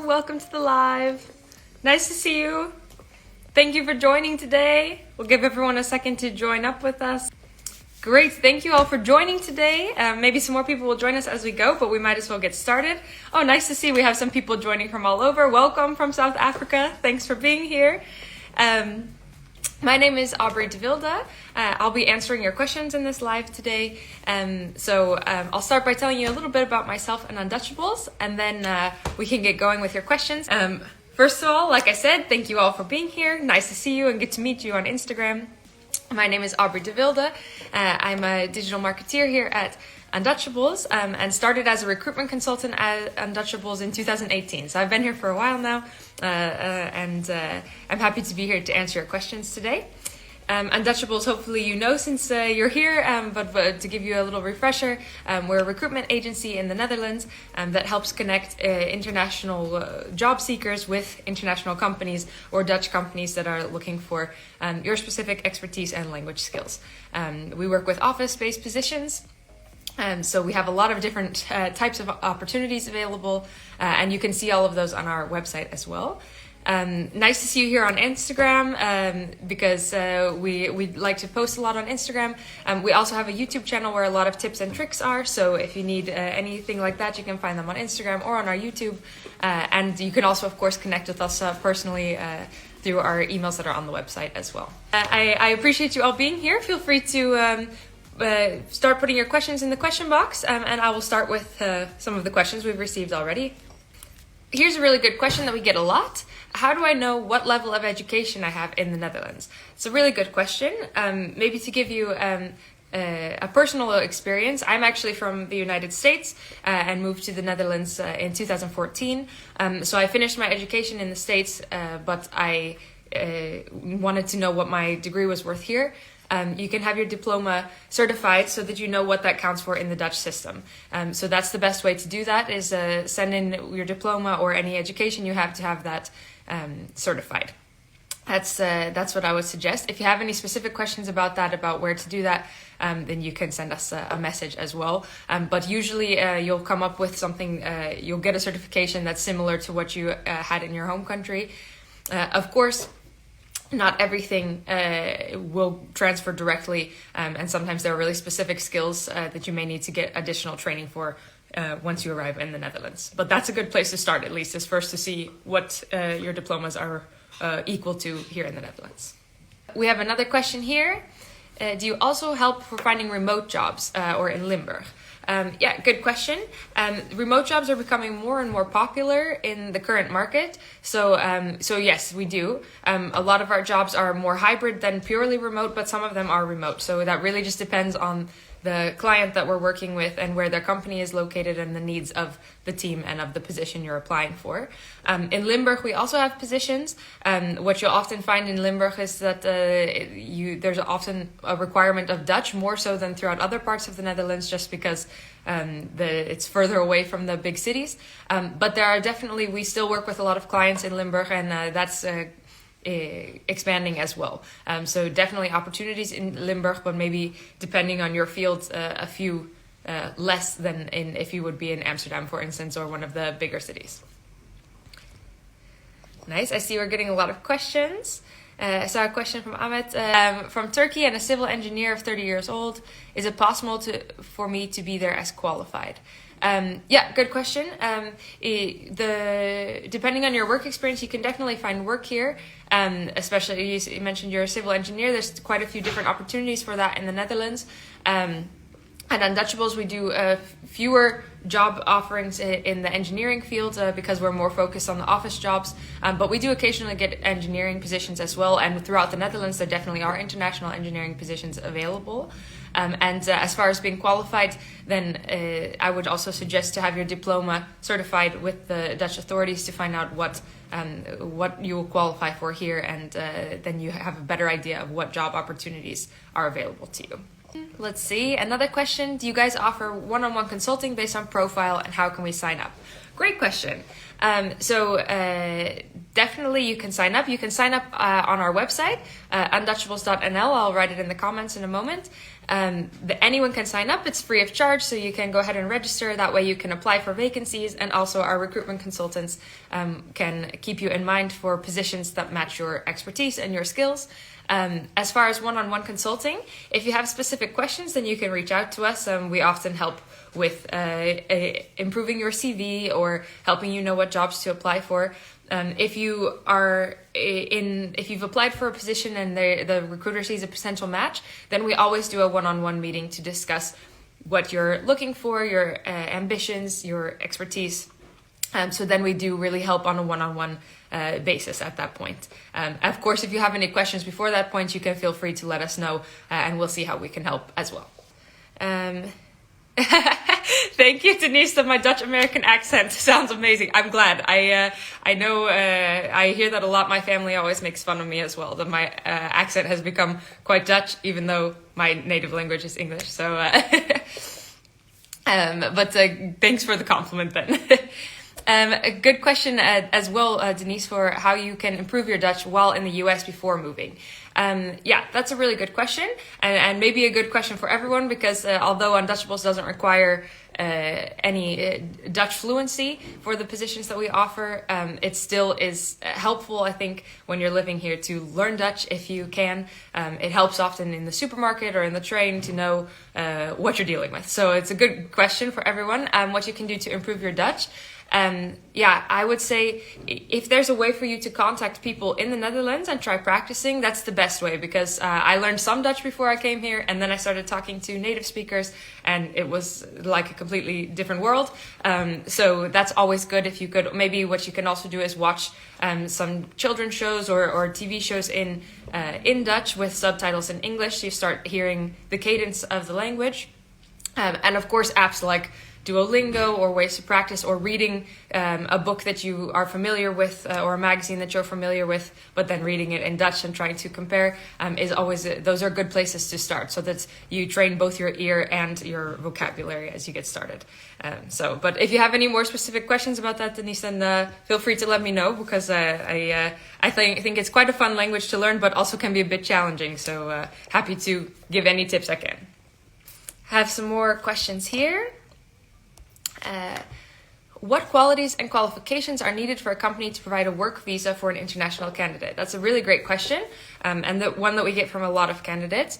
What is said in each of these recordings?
welcome to the live. Nice to see you. Thank you for joining today. We'll give everyone a second to join up with us. Great, thank you all for joining today. Maybe some more people will join us as we go, but we might as well get started. Oh, nice to see we have some people joining from all over. Welcome from South Africa. Thanks for being here. My name is Aubrey de Wilde. I'll be answering your questions in this live today. I'll start by telling you a little bit about myself and Undutchables, and then we can get going with your questions. First of all, like I said, thank you all for being here. Nice to see you and get to meet you on Instagram. My name is Aubrey de Wilde. I'm a digital marketeer here at Undutchables and started as a recruitment consultant at Undutchables in 2018. So I've been here for a while now and I'm happy to be here to answer your questions today. Undutchables, hopefully you know since you're here, but to give you a little refresher, we're a recruitment agency in the Netherlands that helps connect international job seekers with international companies or Dutch companies that are looking for your specific expertise and language skills. We work with office-based positions. So we have a lot of different types of opportunities available, and you can see all of those on our website as well. Nice to see you here on Instagram because we like to post a lot on Instagram. We also have a YouTube channel where a lot of tips and tricks are. So if you need anything like that, you can find them on Instagram or on our YouTube. And you can also, of course, connect with us personally through our emails that are on the website as well. I appreciate you all being here. Feel free to start putting your questions in the question box, and I will start with some of the questions we've received already. Here's a really good question that we get a lot. How do I know what level of education I have in the Netherlands? It's a really good question. Maybe to give you a personal experience, I'm actually from the United States and moved to the Netherlands in 2014. So I finished my education in the States, but I wanted to know what my degree was worth here. You can have your diploma certified so that you know what that counts for in the Dutch system. So that's the best way to do that, is send in your diploma or any education you have to have that certified. That's what I would suggest. If you have any specific questions about that, about where to do that, then you can send us a message as well. But usually you'll come up with something, you'll get a certification that's similar to what you had in your home country. Of course, not everything will transfer directly, and sometimes there are really specific skills that you may need to get additional training for once you arrive in the Netherlands. But that's a good place to start, at least, is first to see what your diplomas are equal to here in the Netherlands. We have another question here. Do you also help for finding remote jobs or in Limburg? Yeah, good question. Remote jobs are becoming more and more popular in the current market. So yes, we do. A lot of our jobs are more hybrid than purely remote, but some of them are remote. So that really just depends on the client that we're working with and where their company is located and the needs of the team and of the position you're applying for. In Limburg, we also have positions. What you'll often find in Limburg is that there's often a requirement of Dutch, more so than throughout other parts of the Netherlands, just because it's further away from the big cities. But there are definitely, we still work with a lot of clients in Limburg, and that's expanding as well. So definitely opportunities in Limburg, but maybe depending on your field, a few less than if you would be in Amsterdam, for instance, or one of the bigger cities. Nice. I see we're getting a lot of questions. I saw a question from Ahmet from Turkey, and a civil engineer of 30 years old. Is it possible for me to be there as qualified? Yeah, good question. Depending on your work experience, you can definitely find work here. Especially, you mentioned you're a civil engineer. There's quite a few different opportunities for that in the Netherlands. At Undutchables, we do fewer job offerings in the engineering field because we're more focused on the office jobs. But we do occasionally get engineering positions as well. And throughout the Netherlands, there definitely are international engineering positions available. As far as being qualified, then I would also suggest to have your diploma certified with the Dutch authorities to find out what you will qualify for here, and then you have a better idea of what job opportunities are available to you. Let's see, another question. Do you guys offer one-on-one consulting based on profile, and how can we sign up? Great question. Definitely you can sign up. You can sign up on our website, undutchables.nl. I'll write it in the comments in a moment. Anyone can sign up. It's free of charge, so you can go ahead and register. That way you can apply for vacancies, and also our recruitment consultants can keep you in mind for positions that match your expertise and your skills. As far as one-on-one consulting, if you have specific questions, then you can reach out to us. We often help with improving your CV or helping you know what jobs to apply for. If you've applied for a position and the recruiter sees a potential match, then we always do a one-on-one meeting to discuss what you're looking for, your ambitions, your expertise. So then we do really help on a one-on-one basis at that point. Of course, if you have any questions before that point, you can feel free to let us know, and we'll see how we can help as well. Thank you, Denise. That my Dutch American accent sounds amazing. I'm glad. I know I hear that a lot. My family always makes fun of me as well, that my accent has become quite Dutch, even though my native language is English. So, but thanks for the compliment then. A good question as well, Denise, for how you can improve your Dutch while in the US before moving. Yeah, that's a really good question, and maybe a good question for everyone, because although Undutchables doesn't require any Dutch fluency for the positions that we offer, it still is helpful, I think, when you're living here to learn Dutch if you can. It helps often in the supermarket or in the train to know what you're dealing with. So it's a good question for everyone, what you can do to improve your Dutch. Yeah, I would say if there's a way for you to contact people in the Netherlands and try practicing, that's the best way, because I learned some Dutch before I came here, and then I started talking to native speakers, and it was like a completely different world. So that's always good if you could. Maybe what you can also do is watch some children's shows or TV shows in Dutch with subtitles in English, so you start hearing the cadence of the language. And of course, apps like Duolingo or ways to practice, or reading a book that you are familiar with or a magazine that you're familiar with, but then reading it in Dutch and trying to compare is always, those are good places to start, so that you train both your ear and your vocabulary as you get started. But if you have any more specific questions about that, Denise, then feel free to let me know, because I think it's quite a fun language to learn, but also can be a bit challenging. So happy to give any tips I can. Have some more questions here. What qualities and qualifications are needed for a company to provide a work visa for an international candidate? That's a really great question, and the one that we get from a lot of candidates.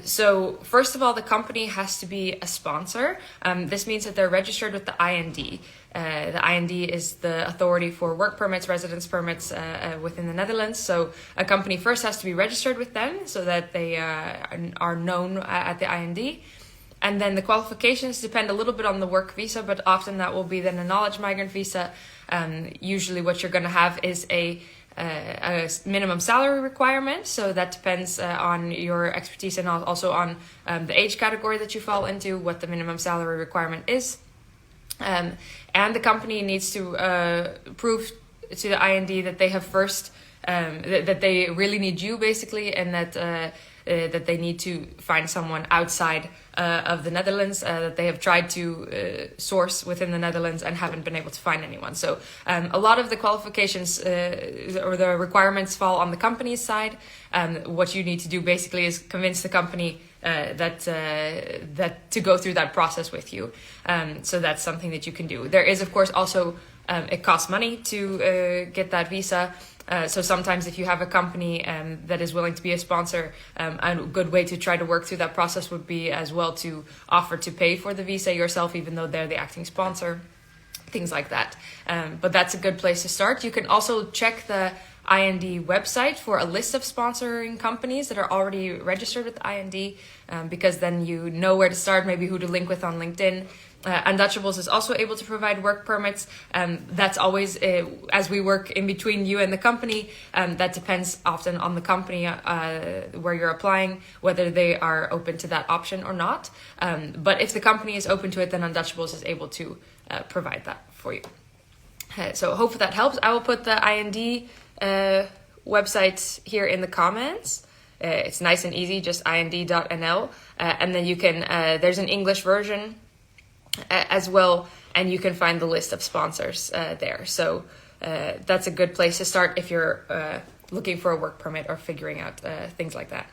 So first of all, the company has to be a sponsor. This means that they're registered with the IND. The IND is the authority for work permits, residence permits within the Netherlands. So a company first has to be registered with them so that they are known at the IND. And then the qualifications depend a little bit on the work visa, but often that will be then a knowledge migrant visa. Usually what you're going to have is a minimum salary requirement. So that depends on your expertise and also on the age category that you fall into, what the minimum salary requirement is. And the company needs to prove to the IND that they have first, that they really need you, basically, and that they need to find someone outside of the Netherlands, that they have tried to source within the Netherlands and haven't been able to find anyone. So a lot of the qualifications or the requirements fall on the company's side. What you need to do basically is convince the company that to go through that process with you. So that's something that you can do. There is, of course, also it costs money to get that visa. So sometimes if you have a company that is willing to be a sponsor, a good way to try to work through that process would be as well to offer to pay for the visa yourself, even though they're the acting sponsor, things like that. But that's a good place to start. You can also check the IND website for a list of sponsoring companies that are already registered with the IND, because then you know where to start, maybe who to link with on LinkedIn. Undutchables is also able to provide work permits. That's always, as we work in between you and the company, that depends often on the company where you're applying, whether they are open to that option or not. But if the company is open to it, then Undutchables is able to provide that for you. So hopefully that helps. I will put the IND website here in the comments. It's nice and easy, just ind.nl. And then you can, there's an English version as well, and you can find the list of sponsors there. So that's a good place to start if you're looking for a work permit or figuring out things like that.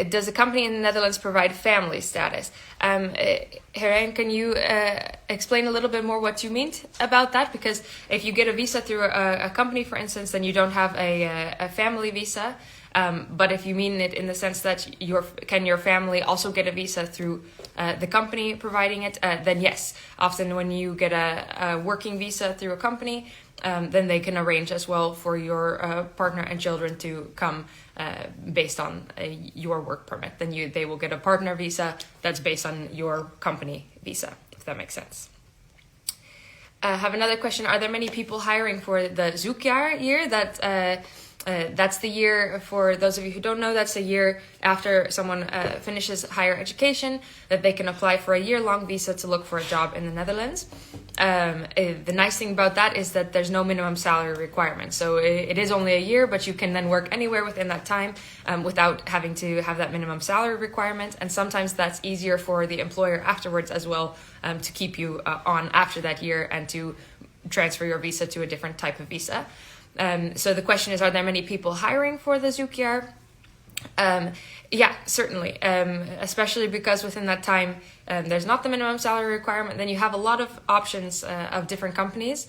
does the company in the Netherlands provide family status? Heren, can you explain a little bit more what you mean about that? Because if you get a visa through a company, for instance, then you don't have a family visa. But if you mean it in the sense that can your family also get a visa through the company providing it, then yes. Often when you get a working visa through a company, then they can arrange as well for your partner and children to come based on your work permit. Then they will get a partner visa that's based on your company visa, if that makes sense. I have another question. Are there many people hiring for the Zoekjaar year? That's the year, for those of you who don't know, that's a year after someone finishes higher education that they can apply for a year-long visa to look for a job in the Netherlands. The nice thing about that is that there's no minimum salary requirement. So it is only a year, but you can then work anywhere within that time without having to have that minimum salary requirement. And sometimes that's easier for the employer afterwards as well, to keep you on after that year and to transfer your visa to a different type of visa. So the question is, are there many people hiring for the Zoekjaar? Yeah, certainly. Especially because within that time, there's not the minimum salary requirement. Then you have a lot of options of different companies.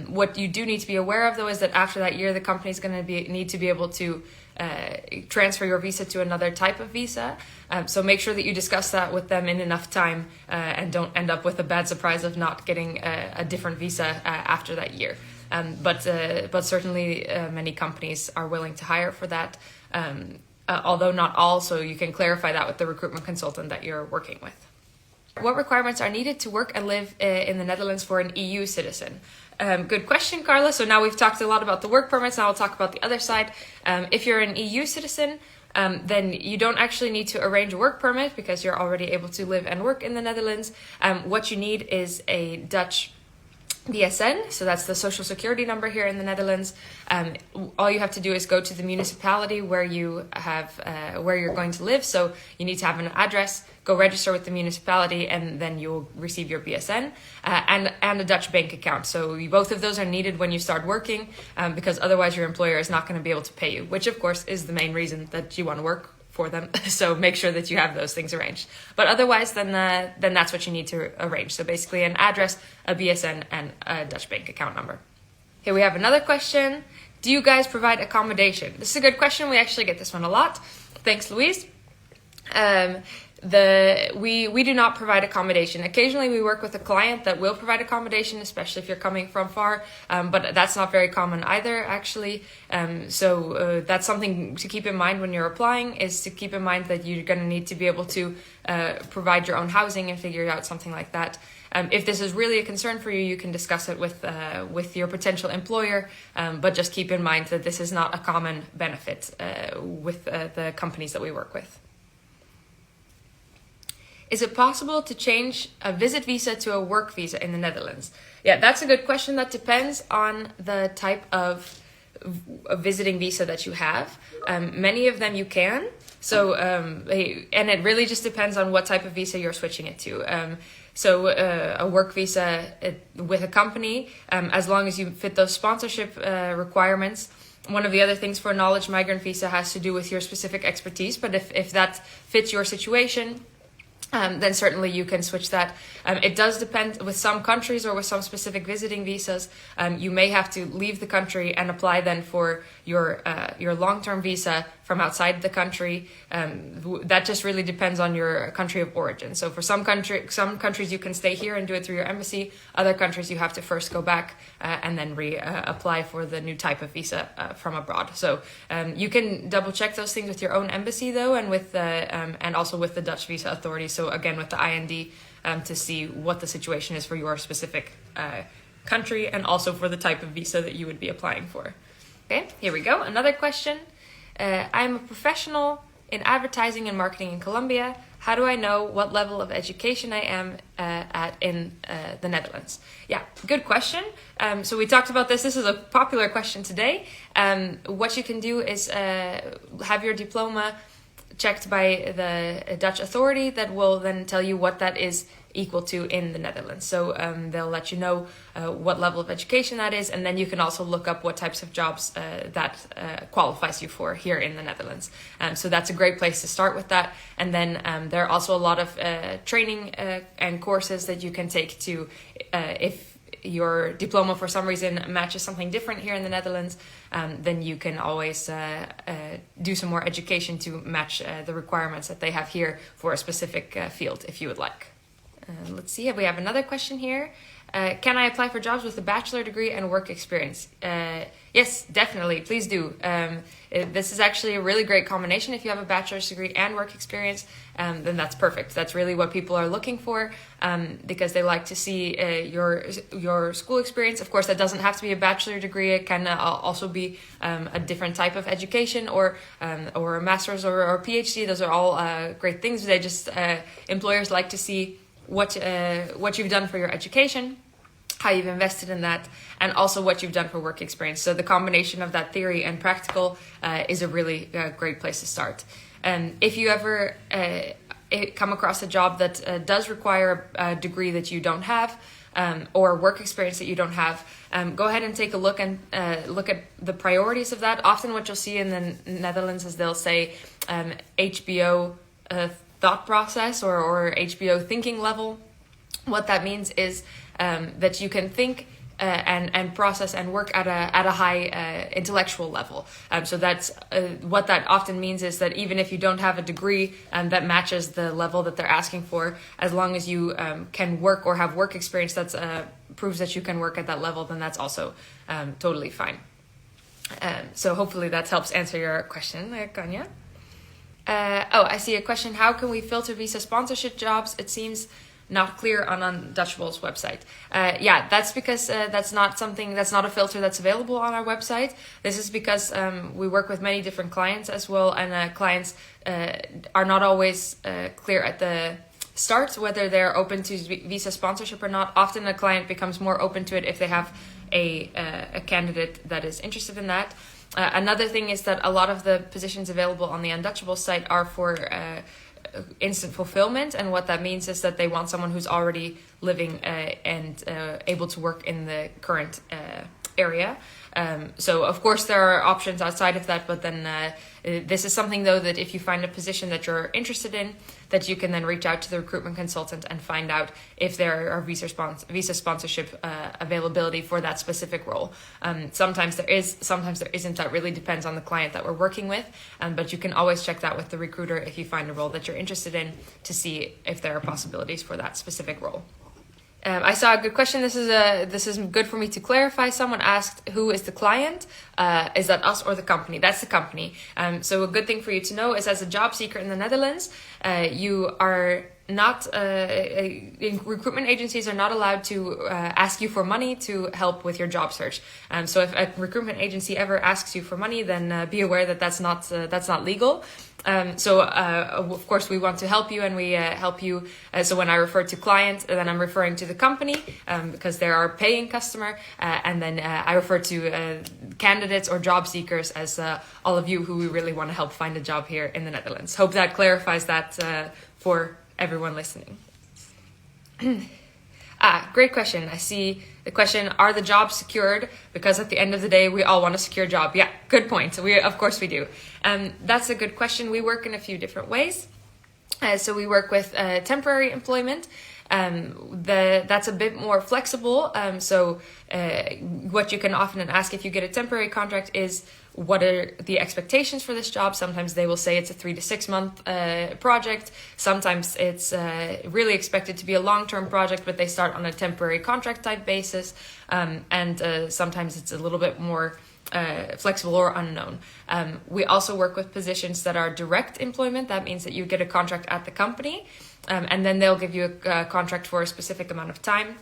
What you do need to be aware of, though, is that after that year, the company is going to need to be able to transfer your visa to another type of visa. So make sure that you discuss that with them in enough time and don't end up with a bad surprise of not getting a different visa after that year. But certainly many companies are willing to hire for that, although not all, so you can clarify that with the recruitment consultant that you're working with. What requirements are needed to work and live in the Netherlands for an EU citizen? Good question, Carla. So now we've talked a lot about the work permits, now I'll talk about the other side. If you're an EU citizen, then you don't actually need to arrange a work permit because you're already able to live and work in the Netherlands. What you need is a Dutch BSN, so that's the social security number here in the Netherlands. All you have to do is go to the municipality where you have where you're going to live. So you need to have an address, go register with the municipality, and then you'll receive your BSN and a Dutch bank account. So both of those are needed when you start working, because otherwise your employer is not going to be able to pay you, which of course is the main reason that you want to work for them. So make sure that you have those things arranged. But otherwise, then that's what you need to arrange. So basically an address, a BSN, and a Dutch bank account number. Here we have another question. Do you guys provide accommodation? This is a good question. We actually get this one a lot. Thanks, Louise. We do not provide accommodation. Occasionally we work with a client that will provide accommodation, especially if you're coming from far, but that's not very common either, actually. So that's something to keep in mind when you're applying, is to keep in mind that you're going to need to be able to provide your own housing and figure out something like that. If this is really a concern for you, you can discuss it with your potential employer, but just keep in mind that this is not a common benefit with the companies that we work with. Is it possible to change a visit visa to a work visa in the Netherlands? Yeah, that's a good question. That depends on the type of visiting visa that you have. Many of them you can. So, and it really just depends on what type of visa you're switching it to. So a work visa with a company, as long as you fit those sponsorship requirements. One of the other things for a knowledge migrant visa has to do with your specific expertise. But if that fits your situation, then certainly you can switch that. It does depend with some countries or with some specific visiting visas. You may have to leave the country and apply then for your long-term visa from outside the country. That just really depends on your country of origin. So for some countries you can stay here and do it through your embassy. Other countries you have to first go back and then apply for the new type of visa from abroad. So you can double check those things with your own embassy though, and with and also with the Dutch visa authority. So again with the IND, to see what the situation is for your specific country and also for the type of visa that you would be applying for. Okay, here we go. Another question. I'm a professional in advertising and marketing in Colombia. How do I know what level of education I am at in the Netherlands? Yeah, good question. So we talked about this. This is a popular question today. What you can do is have your diploma checked by the Dutch authority that will then tell you what that is equal to in the Netherlands. So they'll let you know what level of education that is, and then you can also look up what types of jobs that qualifies you for here in the Netherlands. So that's a great place to start with that. And then there are also a lot of training and courses that you can take to, if your diploma for some reason matches something different here in the Netherlands, then you can always do some more education to match the requirements that they have here for a specific field if you would like. Let's see, we have another question here. Can I apply for jobs with a bachelor degree and work experience? Yes, definitely. Please do. This is actually a really great combination. If you have a bachelor's degree and work experience, then that's perfect. That's really what people are looking for, because they like to see your school experience. Of course, that doesn't have to be a bachelor degree. It can also be a different type of education, or a master's or PhD. Those are all great things. They just employers like to see what you've done for your education, how you've invested in that, and also what you've done for work experience. So the combination of that theory and practical is a really great place to start. And if you ever come across a job that does require a degree that you don't have, or work experience that you don't have, go ahead and take a look and look at the priorities of that. Often what you'll see in the Netherlands is they'll say HBO thought process or HBO thinking level. What that means is that you can think and process and work at a high intellectual level. So that's what that often means is that even if you don't have a degree that matches the level that they're asking for, as long as you can work or have work experience that proves that you can work at that level, then that's also totally fine. So hopefully that helps answer your question, Kanya. I see a question. How can we filter visa sponsorship jobs? It seems not clear on Undutchables website. Yeah, that's because that's not a filter that's available on our website. This is because we work with many different clients as well, and clients are not always clear at the start whether they're open to visa sponsorship or not. Often a client becomes more open to it if they have a candidate that is interested in that. Another thing is that a lot of the positions available on the Undutchables site are for instant fulfillment, and what that means is that they want someone who's already living and able to work in the current area. So of course there are options outside of that, but then this is something though that if you find a position that you're interested in, that you can then reach out to the recruitment consultant and find out if there are visa sponsorship availability for that specific role. Sometimes there is, sometimes there isn't. That really depends on the client that we're working with, but you can always check that with the recruiter if you find a role that you're interested in to see if there are possibilities for that specific role. I saw a good question. This is good for me to clarify. Someone asked, who is the client? Is that us or the company? That's the company. So a good thing for you to know is, as a job seeker in the Netherlands, you are not recruitment agencies are not allowed to ask you for money to help with your job search. So if a recruitment agency ever asks you for money, then be aware that that's not legal. So of course we want to help you, and we help you. So when I refer to client, then I'm referring to the company, because they're our paying customer, and then I refer to candidates or job seekers as all of you who we really want to help find a job here in the Netherlands. Hope that clarifies that for everyone listening. Great question. I see the question, are the jobs secured? Because at the end of the day, we all want a secure job. Yeah, good point. Of course we do. That's a good question. We work in a few different ways. So we work with temporary employment. That's a bit more flexible. So what you can often ask if you get a temporary contract is, what are the expectations for this job? Sometimes they will say it's a 3 to 6 month project. Sometimes it's really expected to be a long-term project, but they start on a temporary contract type basis. And sometimes it's a little bit more flexible or unknown. We also work with positions that are direct employment. That means that you get a contract at the company, and then they'll give you a contract for a specific amount of time.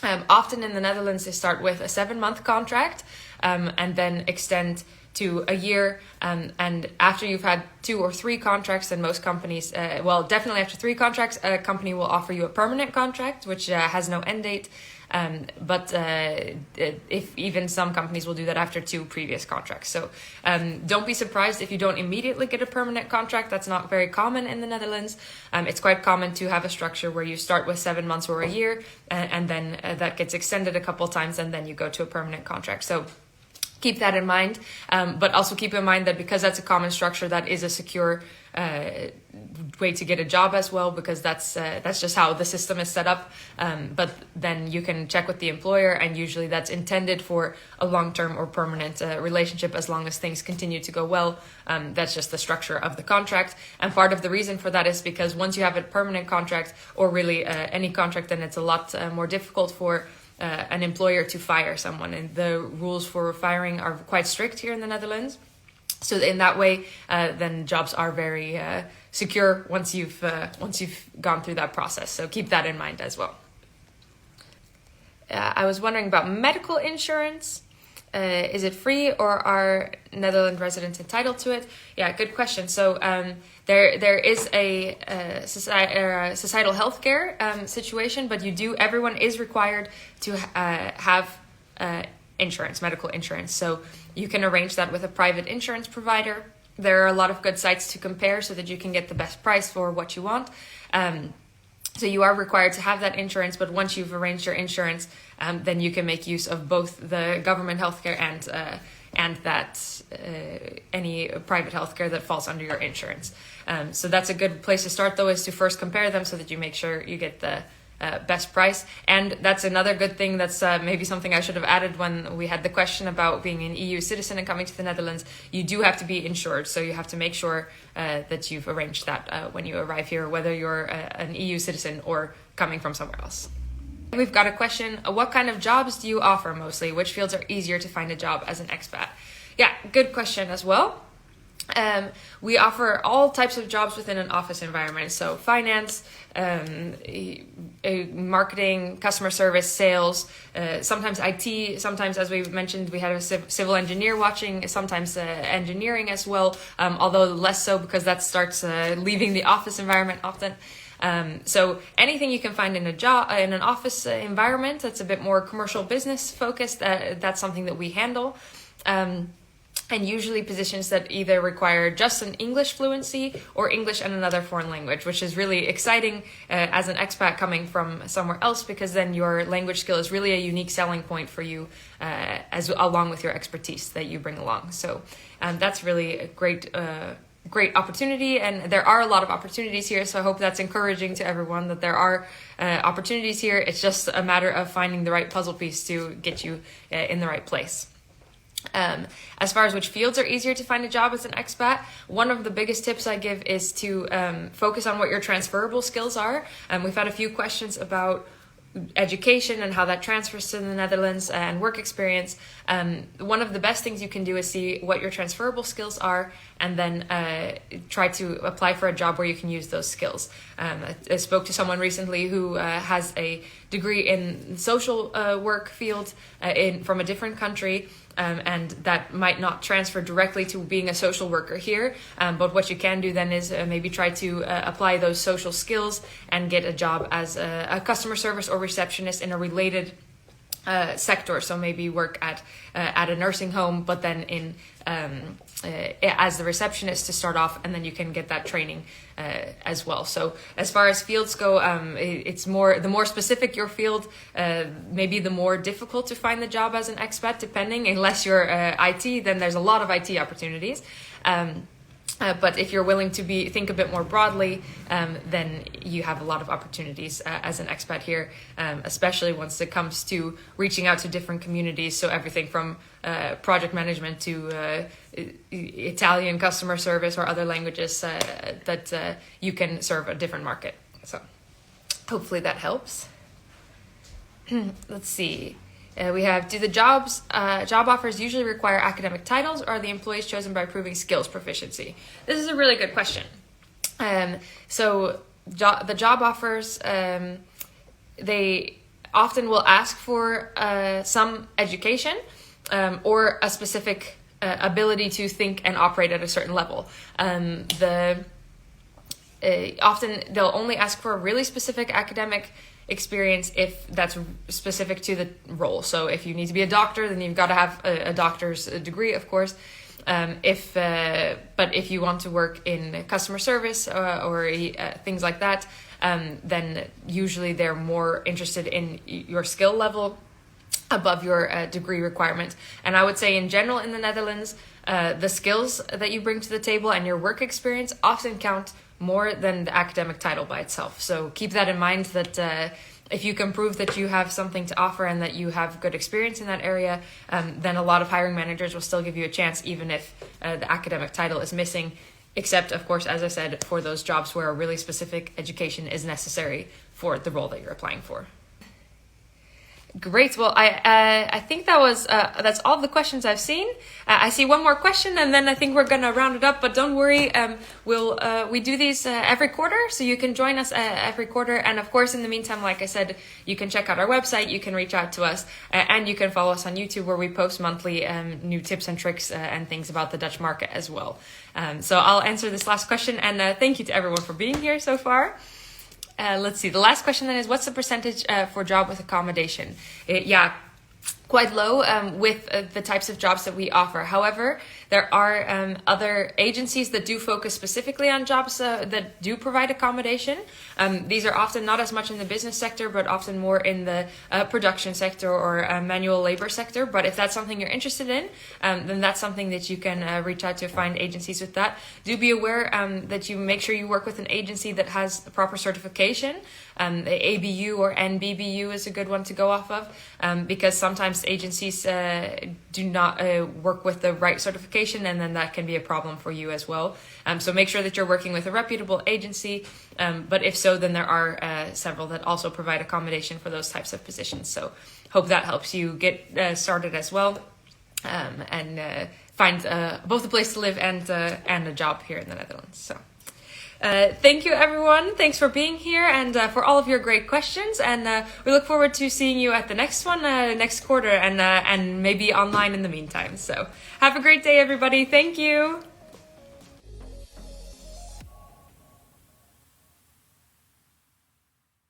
Often in the Netherlands, they start with a 7-month contract, and then extend to a year. And after you've had 2 or 3 contracts, then most companies, definitely after 3 contracts, a company will offer you a permanent contract, which has no end date. But if even some companies will do that after 2 previous contracts. So don't be surprised if you don't immediately get a permanent contract. That's not very common in the Netherlands. It's quite common to have a structure where you start with 7 months or a year, and then that gets extended a couple times, and then you go to a permanent contract. So keep that in mind, but also keep in mind that because that's a common structure, that is a secure way to get a job as well, because that's just how the system is set up. But then you can check with the employer, and usually that's intended for a long-term or permanent relationship as long as things continue to go well. That's just the structure of the contract. And part of the reason for that is because once you have a permanent contract, or really any contract, then it's a lot more difficult for an employer to fire someone, and the rules for firing are quite strict here in the Netherlands. So in that way, then jobs are very secure once you've gone through that process. So keep that in mind as well. I was wondering about medical insurance. Is it free, or are Netherlands residents entitled to it? Yeah, good question. So there is a societal healthcare situation, but everyone is required to have insurance, medical insurance. So you can arrange that with a private insurance provider. There are a lot of good sites to compare so that you can get the best price for what you want. So you are required to have that insurance, but once you've arranged your insurance, then you can make use of both the government healthcare and any private healthcare that falls under your insurance. So that's a good place to start, though, is to first compare them so that you make sure you get the best price. And that's another good thing. That's maybe something I should have added when we had the question about being an EU citizen and coming to the Netherlands. You do have to be insured, so you have to make sure that you've arranged that when you arrive here, whether you're an EU citizen or coming from somewhere else. We've got a question. What kind of jobs do you offer mostly? Which fields are easier to find a job as an expat? Yeah, good question as well. We offer all types of jobs within an office environment. So finance, marketing, customer service, sales, sometimes IT, sometimes, as we mentioned, we had a civil engineer watching, sometimes engineering as well, although less so because that starts leaving the office environment often. So anything you can find in in an office environment that's a bit more commercial business focused, that's something that we handle. And usually positions that either require just an English fluency or English and another foreign language, which is really exciting as an expat coming from somewhere else, because then your language skill is really a unique selling point for you, along with your expertise that you bring along. So that's really a great opportunity, and there are a lot of opportunities here. So I hope that's encouraging to everyone that there are opportunities here. It's just a matter of finding the right puzzle piece to get you in the right place. As far as which fields are easier to find a job as an expat, one of the biggest tips I give is to focus on what your transferable skills are. We've had a few questions about education and how that transfers to the Netherlands and work experience. One of the best things you can do is see what your transferable skills are, and then try to apply for a job where you can use those skills. I spoke to someone recently who has a degree in social work field from a different country. And that might not transfer directly to being a social worker here. But what you can do then is maybe try to apply those social skills and get a job as a customer service or receptionist in a related sector. So maybe work at a nursing home, but then in as the receptionist to start off, and then you can get that training as well. So as far as fields go, it's the more specific your field, maybe the more difficult to find the job as an expat, depending. Unless you're IT, then there's a lot of IT opportunities. But if you're willing to think a bit more broadly, then you have a lot of opportunities as an expat here, especially once it comes to reaching out to different communities. So everything from project management to Italian customer service or other languages that you can serve a different market. So hopefully that helps. Let's see. We have, do the job offers usually require academic titles, or are the employees chosen by proving skills proficiency? This is a really good question. So the job offers, they often will ask for some education or a specific ability to think and operate at a certain level. Often they'll only ask for a really specific academic experience if that's specific to the role. So if you need to be a doctor, then you've got to have a doctor's degree, of course. But if you want to work in customer service or things like that, then usually they're more interested in your skill level above your degree requirement. And I would say in general in the Netherlands, the skills that you bring to the table and your work experience often count more than the academic title by itself. So keep that in mind, that if you can prove that you have something to offer and that you have good experience in that area, then a lot of hiring managers will still give you a chance, even if the academic title is missing, except, of course, as I said, for those jobs where a really specific education is necessary for the role that you're applying for. Great. Well, I think that's all the questions I've seen. I see one more question, and then I think we're gonna round it up. But don't worry, we do these every quarter, so you can join us every quarter. And of course, in the meantime, like I said, you can check out our website, you can reach out to us, and you can follow us on YouTube, where we post monthly new tips and tricks and things about the Dutch market as well. So I'll answer this last question, and thank you to everyone for being here so far. Let's see. The last question then is, what's the percentage for job with accommodation? Quite low with the types of jobs that we offer. However, there are other agencies that do focus specifically on jobs that do provide accommodation. These are often not as much in the business sector, but often more in the production sector or manual labor sector. But if that's something you're interested in, then that's something that you can reach out to find agencies with that. Do be aware that you make sure you work with an agency that has the proper certification. The ABU or NBBU is a good one to go off of, because sometimes agencies do not work with the right certification, and then that can be a problem for you as well. So make sure that you're working with a reputable agency, but if so, then there are several that also provide accommodation for those types of positions. So hope that helps you get started as well, and find both a place to live and a job here in the Netherlands. So. Thank you, everyone. Thanks for being here and for all of your great questions. And we look forward to seeing you at the next one, next quarter, and maybe online in the meantime. So have a great day, everybody. Thank you.